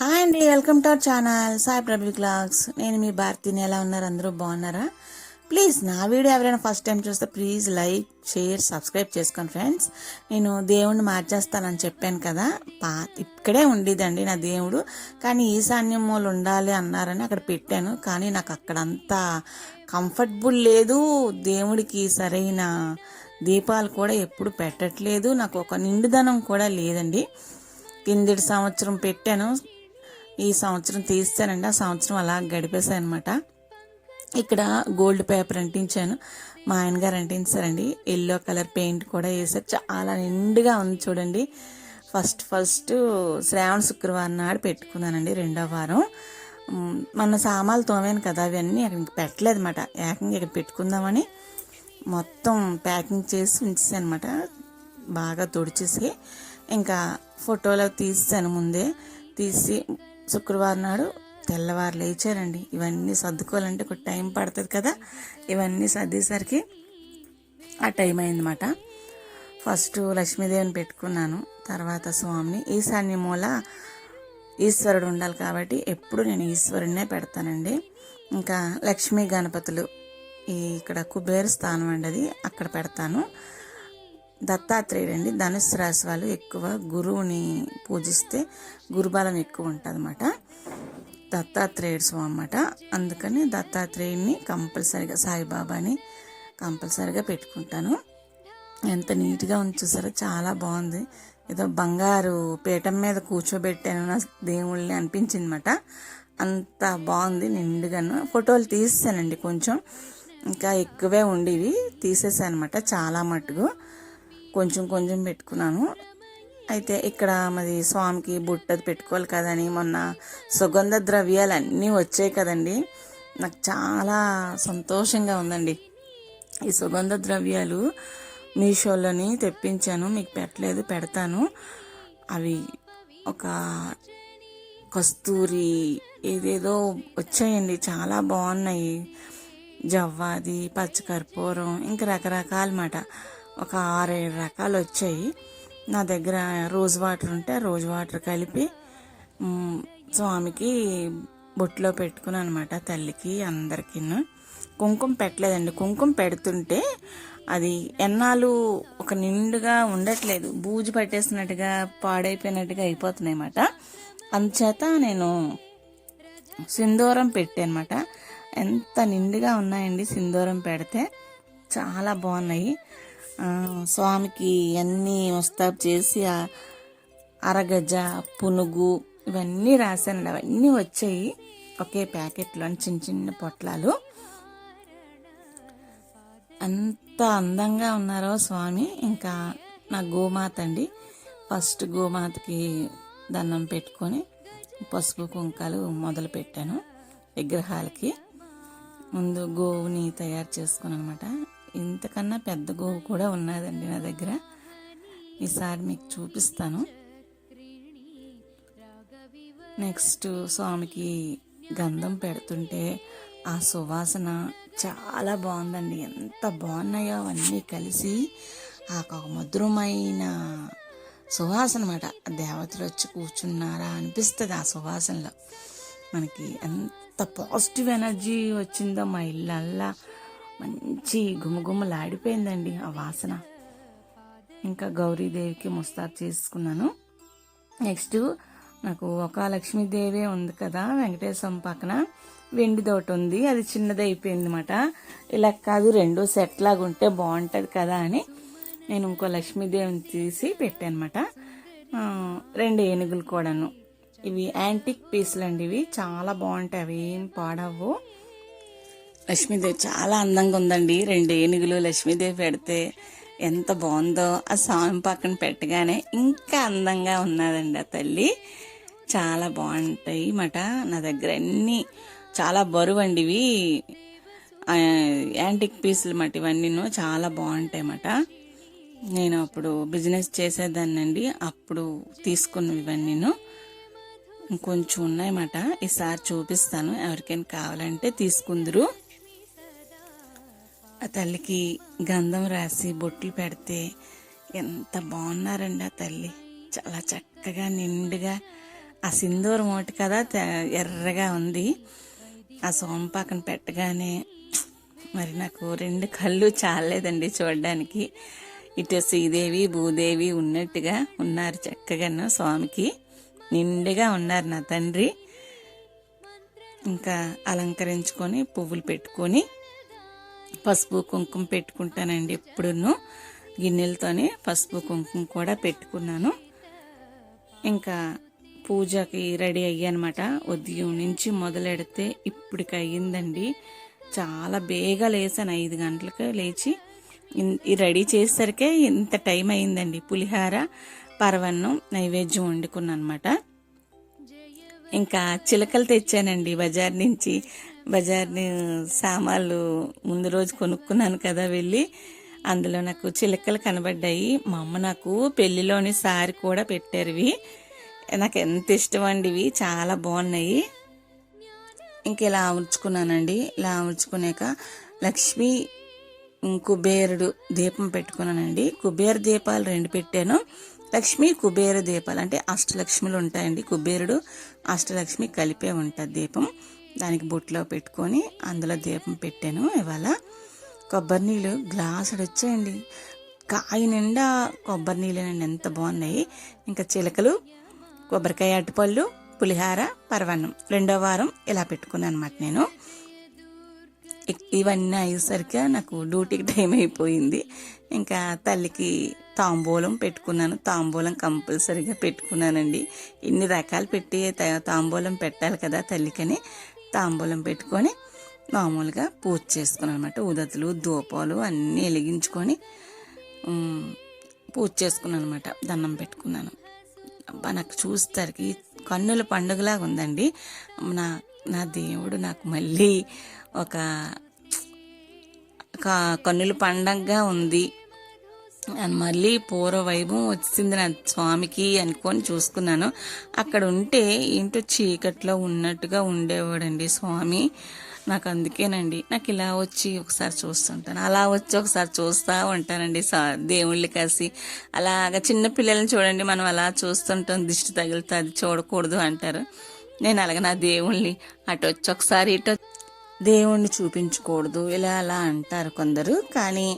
Hi అండి, welcome to our channel Sai Prabhu clocks. నేను మీ భారతిని. ఎలా ఉన్నారు? అందరూ బాగున్నారా? ప్లీజ్ నా వీడియో ఎవరైనా ఫస్ట్ టైం చూస్తే ప్లీజ్ లైక్, షేర్, సబ్స్క్రైబ్ చేసుకోండి ఫ్రెండ్స్. నేను దేవుణ్ణి మార్చేస్తానని చెప్పాను కదా, ఇక్కడే ఉండేదండి నా దేవుడు. కానీ ఈశాన్యం మూల ఉండాలి అన్నారని అక్కడ పెట్టాను. కానీ నాకు అక్కడంతా కంఫర్టబుల్ లేదు. దేవుడికి సరైన దీపాలు కూడా ఎప్పుడు పెట్టట్లేదు. నాకు ఒక నిండుదనం కూడా లేదండి. కిందటి సంవత్సరం పెట్టాను, ఈ సంవత్సరం తీస్తానండి. ఆ సంవత్సరం అలా గడిపేశాను అనమాట. ఇక్కడ గోల్డ్ పేపర్ అంటించాను, మా ఆయన గారు అంటించారండి. ఎల్లో కలర్ పెయింట్ కూడా వేసారు. చాలా నిండుగా ఉంది చూడండి. ఫస్ట్ శ్రావణ శుక్రవారం నాడు పెట్టుకున్నానండి, రెండో వారం. మన సామాన్లు తోమాను కదా, అవన్నీ అక్కడికి పెట్టలేదు అనమాట. ఏకంగా ఇక్కడ పెట్టుకుందామని మొత్తం ప్యాకింగ్ చేసి ఉంచేసాను అనమాట. బాగా తుడిచేసి ఇంకా ఫోటోలో తీసాను. ముందే తీసి శుక్రవారం నాడు తెల్లవారు లేచారండి. ఇవన్నీ సర్దుకోవాలంటే ఒక టైం పడుతుంది కదా, ఇవన్నీ సర్దేసరికి ఆ టైం అయిందన్నమాట. ఫస్ట్ లక్ష్మీదేవిని పెట్టుకున్నాను, తర్వాత స్వామిని. ఈశాన్య మూల ఈశ్వరుడు ఉండాలి కాబట్టి ఎప్పుడు నేను ఈశ్వరుడినే పెడతానండి. ఇంకా లక్ష్మీ గణపతులు ఇక్కడ కుబేర స్థానం అండి, అది అక్కడ పెడతాను. దత్తాత్రేయుడు అండి, ధనుసు రాశి వాళ్ళు ఎక్కువ గురువుని పూజిస్తే గురుబలం ఎక్కువ ఉంటుంది అన్నమాట. దత్తాత్రేయుడు స్వామి అన్నమాట. అందుకని దత్తాత్రేయుడిని కంపల్సరిగా, సాయిబాబాని కంపల్సరిగా పెట్టుకుంటాను. ఎంత నీట్గా ఉంది చూసారో, చాలా బాగుంది. ఏదో బంగారు పీఠం మీద కూర్చోబెట్టాను నా దేవుళ్ళని అనిపించింది అన్నమాట. అంత బాగుంది నిండుగాను. ఫోటోలు తీసానండి, కొంచెం ఇంకా ఎక్కువే ఉండేవి తీసేసాను అనమాట. చాలా మట్టుకు కొంచెం పెట్టుకున్నాను. అయితే ఇక్కడ మరి స్వామికి బుట్టది పెట్టుకోవాలి కదని మొన్న సుగంధ ద్రవ్యాలు అన్నీ వచ్చాయి కదండి. నాకు చాలా సంతోషంగా ఉందండి. ఈ సుగంధ ద్రవ్యాలు మీషోలోని తెప్పించాను, మీకు పెట్టలేదు, పెడతాను. అవి ఒక కస్తూరి ఏదేదో వచ్చాయండి, చాలా బాగున్నాయి. జవ్వాది, పచ్చకర్పూరం, ఇంకా రకరకాలన్నమాట. ఒక 6-7 రకాలు వచ్చాయి. నా దగ్గర రోజ్ వాటర్ ఉంటే రోజ్ వాటర్ కలిపి స్వామికి బొట్టులో పెట్టుకున్నాను అనమాట. తల్లికి అందరికీ కుంకుమ పెట్టలేదండి. కుంకుమ పెడుతుంటే అది ఎన్నాళ్ళు ఒక నిండుగా ఉండట్లేదు, బూజు పట్టేసినట్టుగా పాడైపోయినట్టుగా అయిపోతున్నాయి అన్నమాట. అందుచేత నేను సింధూరం పెట్టానమాట. ఎంత నిండుగా ఉన్నాయండి సింధూరం పెడితే, చాలా బాగున్నాయి. స్వామికి అన్నీ ముస్తాబు చేసి అరగజ, పునుగు ఇవన్నీ రాశానండి. అవన్నీ వచ్చాయి ఒకే ప్యాకెట్లో, చిన్న పొట్లాలు. అంత అందంగా ఉన్నారో స్వామి. ఇంకా నా గోమాత అండి, ఫస్ట్ గోమాతకి దండం పెట్టుకొని పసుపు కుంకాలు మొదలు పెట్టాను. విగ్రహాలకి ముందు గోవుని తయారు చేసుకుని అనమాట. ఇంతకన్నా పెద్ద గోవు కూడా ఉన్నదండి నా దగ్గర, ఈసారి మీకు చూపిస్తాను. నెక్స్ట్ స్వామికి గంధం పెడుతుంటే ఆ సువాసన చాలా బాగుందండి. ఎంత బాగున్నాయో అవన్నీ కలిసి ఆ ఒక మధురమైన సువాసన అన్నమాట. దేవతలు వచ్చి కూర్చున్నారా అనిపిస్తుంది ఆ సువాసనలో. మనకి ఎంత పాజిటివ్ ఎనర్జీ వచ్చిందో మా ఇళ్ళల్లా. మంచి గుమగుమలాడిపోయిందండి ఆ వాసన. ఇంకా గౌరీదేవికి ముస్తాబు చేసుకున్నాను. నెక్స్ట్ నాకు ఒక లక్ష్మీదేవి ఉంది కదా, వెంకటేశ్వరం పక్కన వెండిదోటి ఉంది, అది చిన్నది అయిపోయింది అనమాట. ఇలా కాదు, 2 సెట్ లాగా ఉంటే బాగుంటుంది కదా అని నేను ఇంకో లక్ష్మీదేవిని తీసి పెట్టాను అనమాట. 2 ఏనుగులు కూడాను. ఇవి యాంటిక్ పీసులు అండి, ఇవి చాలా బాగుంటాయి, అవి ఏం పాడవు. లక్ష్మీదేవి చాలా అందంగా ఉందండి. 2 ఏనుగులు లక్ష్మీదేవి పెడితే ఎంత బాగుందో. ఆ స్వామి పక్కన పెట్టగానే ఇంకా అందంగా ఉన్నదండి ఆ తల్లి. చాలా బాగుంటాయి అన్నమాట. నా దగ్గర అన్నీ చాలా బరువు అండి ఇవి, యాంటిక్ పీసులు మాట. ఇవన్నీ చాలా బాగుంటాయి అన్నమాట. నేను అప్పుడు బిజినెస్ చేసేదాన్నండి, అప్పుడు తీసుకున్నవి ఇవన్నీ. ఇంకొంచెం ఉన్నాయన్నమాట, ఈసారి చూపిస్తాను, ఎవరికైనా కావాలంటే తీసుకుందరు. ఆ తల్లికి గంధం రాసి బొట్లు పెడితే ఎంత బాగున్నారండి ఆ తల్లి. చాలా చక్కగా నిండుగా ఆ సింధూరం ఒకటి కదా ఎర్రగా ఉంది. ఆ సోంపాకను పెట్టగానే మరి నాకు 2 కళ్ళు చాలేదండి చూడడానికి. ఇటు శ్రీదేవి భూదేవి ఉన్నట్టుగా ఉన్నారు, చక్కగా స్వామికి నిండుగా ఉన్నారు నా తండ్రి. ఇంకా అలంకరించుకొని పువ్వులు పెట్టుకొని పసుపు కుంకుమ పెట్టుకుంటానండి. ఎప్పుడును గిన్నెలతోనే పసుపు కుంకుమ కూడా పెట్టుకున్నాను. ఇంకా పూజకి రెడీ అయ్యానమాట. ఉదయం నుంచి మొదలెడితే ఇప్పటికి అయ్యిందండి. చాలా బేగా లేసాను, 5 గంటలకు లేచి రెడీ చేసేసరికే ఇంత టైం అయిందండి. పులిహార పరవన్నం నైవేద్యం వండుకున్నాను అనమాట. ఇంకా చిలకలు తెచ్చానండి బజార్ని సామాన్లు ముందు రోజు కొనుక్కున్నాను కదా వెళ్ళి. అందులో నాకు చిలకలు కనబడ్డాయి. మా అమ్మ నాకు పెళ్లిలోని సారి కూడా పెట్టారు. నాకు ఎంత ఇష్టం అండి, ఇవి చాలా బాగున్నాయి. ఇంక ఇలా ఉంచుకున్నానండి. ఇలా ఉంచుకున్నాక లక్ష్మి కుబేరుడు దీపం పెట్టుకున్నానండి. కుబేర దీపాలు 2 పెట్టాను. లక్ష్మి కుబేర దీపాలు అంటే అష్టలక్ష్ములు ఉంటాయండి. కుబేరుడు అష్టలక్ష్మి కలిపే ఉంటుంది దీపం. దానికి బొట్లో పెట్టుకొని అందులో దీపం పెట్టాను. ఇవాళ కొబ్బరి నీళ్ళు గ్లాసుడు వచ్చాయండి. కాయ నిండా కొబ్బరి నీళ్ళేనండి, ఎంత బాగున్నాయి. ఇంకా చిలకలు, కొబ్బరికాయ అరటిపళ్ళు, పులిహార పరవన్నం 2వ వారం ఇలా పెట్టుకున్నాను అనమాట నేను. ఇవన్నీ అయ్యేసరికి నాకు డ్యూటీకి టైం అయిపోయింది. ఇంకా తల్లికి తాంబూలం పెట్టుకున్నాను. తాంబూలం కంపల్సరీగా పెట్టుకున్నానండి. ఇన్ని రకాలు పెట్టి తాంబూలం పెట్టాలి కదా తల్లికని తాంబూలం పెట్టుకొని మామూలుగా పూజ చేసుకున్నాను అనమాట. ఉదతులు ధూపాలు అన్నీ వెలిగించుకొని పూజ చేసుకున్నాను అనమాట. దండం పెట్టుకున్నాను. అబ్బా, నాకు చూస్తారికి కన్నుల పండుగలాగా ఉందండి. నా దేవుడు నాకు మళ్ళీ ఒక కన్నుల పండగగా ఉంది. మళ్ళీ పూర్వ వైభవం వచ్చింది నా స్వామికి అనుకొని చూసుకున్నాను. అక్కడ ఉంటే ఏంటో చీకట్లో ఉన్నట్టుగా ఉండేవాడండి స్వామి. నాకు అందుకేనండి నాకు ఇలా వచ్చి ఒకసారి చూస్తుంటాను, అలా వచ్చి ఒకసారి చూస్తూ ఉంటానండి దేవుళ్ళని కలిసి. అలాగా చిన్నపిల్లల్ని చూడండి, మనం అలా చూస్తుంటాం, దిష్టి తగులుతుంది చూడకూడదు అంటారు. నేను అలాగే నా దేవుళ్ళని అటు వచ్చి ఒకసారి ఇటు దేవుణ్ణి చూపించకూడదు ఇలా అలా అంటారు కొందరు. కానీ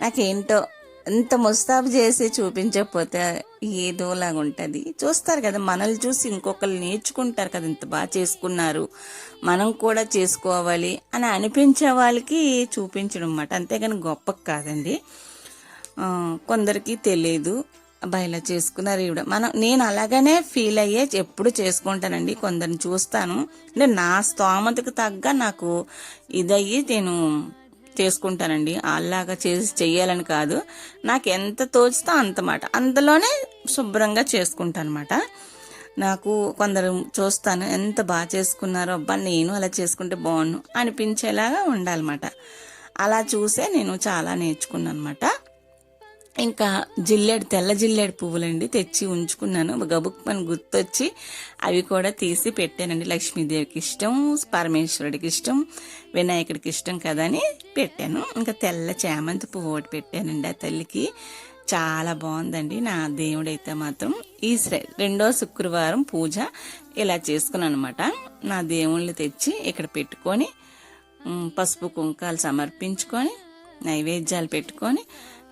నాకేంటో ఎంత ముస్తాబు చేసి చూపించకపోతే ఏదోలాగా ఉంటుంది. చూస్తారు కదా, మనల్ని చూసి ఇంకొకరు నేర్చుకుంటారు కదా, ఇంత బాగా చేసుకున్నారు మనం కూడా చేసుకోవాలి అని అనిపించే వాళ్ళకి చూపించడం అన్నమాట. అంతేగాని గొప్ప కాదండి. కొందరికి తెలియదు, అబ్బాయి ఇలా చేసుకున్నారు ఇవిడ నేను అలాగనే ఫీల్ అయ్యే ఎప్పుడు చేసుకుంటానండి. కొందరిని చూస్తాను, అంటే నా స్తోమతకు తగ్గ నాకు ఇదయ్యి నేను చేసుకుంటానండి. అలాగా చెయ్యాలని కాదు, నాకు ఎంత తోచుతో అంత మాట అందులోనే శుభ్రంగా చేసుకుంటాను అనమాట. నాకు కొందరు చూస్తాను ఎంత బాగా చేసుకున్నారో, అబ్బా నేను అలా చేసుకుంటే బాగుండు అనిపించేలాగా ఉండాలన్నమాట. అలా చూసే నేను చాలా నేర్చుకున్నాను అనమాట. ఇంకా తెల్ల జిల్లేడు పువ్వులండి తెచ్చి ఉంచుకున్నాను. గబుక్మని గుర్తొచ్చి అవి కూడా తీసి పెట్టానండి. లక్ష్మీదేవికి ఇష్టం, పరమేశ్వరుడికి ఇష్టం, వినాయకుడికి ఇష్టం కదా అని పెట్టాను. ఇంకా తెల్ల చామంతి పువ్వు ఒకటి పెట్టానండి ఆ తల్లికి. చాలా బాగుందండి. నా దేవుడైతే మాత్రం ఈ 2వ శుక్రవారం పూజ ఇలా చేసుకున్నాను అనమాట. నా దేవుళ్ళని తెచ్చి ఇక్కడ పెట్టుకొని పసుపు కుంకాలు సమర్పించుకొని నైవేద్యాలు పెట్టుకొని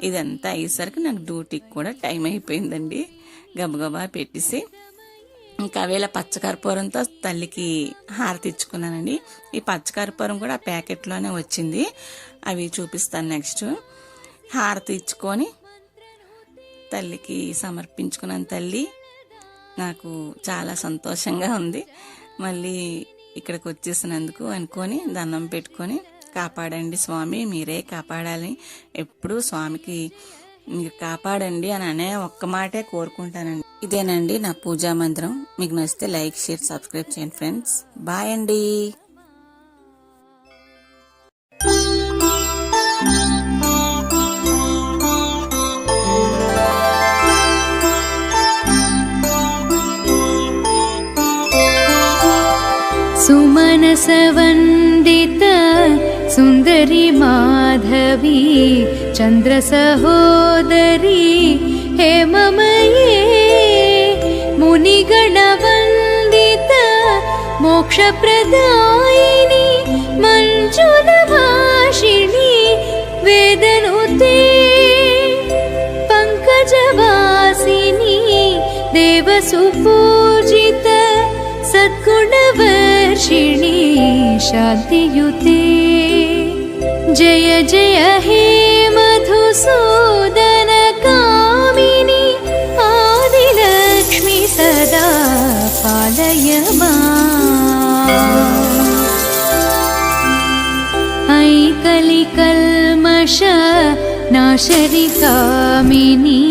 ఇదంతా అయ్యేసరికి నాకు డ్యూటీకి కూడా టైం అయిపోయిందండి. గబగబా పెట్టేసి ఇంకా వేళ పచ్చకర్పూరంతో తల్లికి హారతి ఇచ్చుకున్నానండి. ఈ పచ్చకర్పూరం కూడా ఆ ప్యాకెట్లోనే వచ్చింది, అవి చూపిస్తాను నెక్స్ట్. హారతి ఇచ్చుకొని తల్లికి సమర్పించుకున్నాను. తల్లి నాకు చాలా సంతోషంగా ఉంది. మళ్ళీ ఇక్కడికి వచ్చేసినందుకు అనుకొని దండం పెట్టుకొని, కాపాడండి స్వామి, మీరే కాపాడాలి, ఎప్పుడు స్వామికి మీరు కాపాడండి అని అనే ఒక్క మాటే కోరుకుంటానండి. ఇదేనండి నా పూజా మందిరం. మీకు నచ్చితే లైక్, షేర్, సబ్స్క్రైబ్ చేయండి ఫ్రెండ్స్. బాయ్ అండి. सुमनसवन्दित सुन्दरी माधवी चन्द्रसहोदरी हेममये मुनिगणवन् मोक्षप्रदायिनि मञ्जुलभाषिणि वेदनुते पङ्कजवासिनि देवसुपूजित सद्गुणवर्षिणि शान्तियुते जय जय हे मधुसूदन कामिनि आदिलक्ष्मि सदा पालय माम्। ऐ कलिकल्मष नाशरि कामिनि